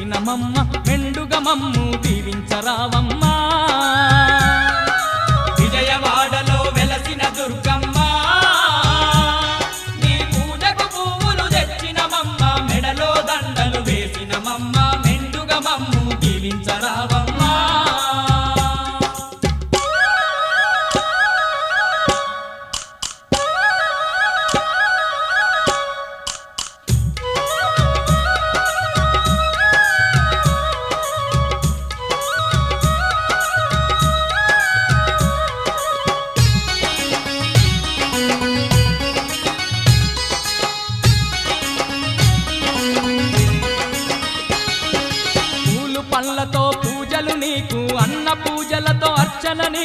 వెలసినమమ్మ మెండుగా మమ్ము దీవించరావమ్మా విజయవాడలో వెలసిన దుర్గమ్మ నీ పూజకు పువ్వులు తెచ్చినమమ్మ మెడలో దండలు వేసినమమ్మ మెండుగా మమ్ము దీవించరావమ్మా పళ్ళతో పూజలు నీకు అన్న పూజలతో అర్చన నీకు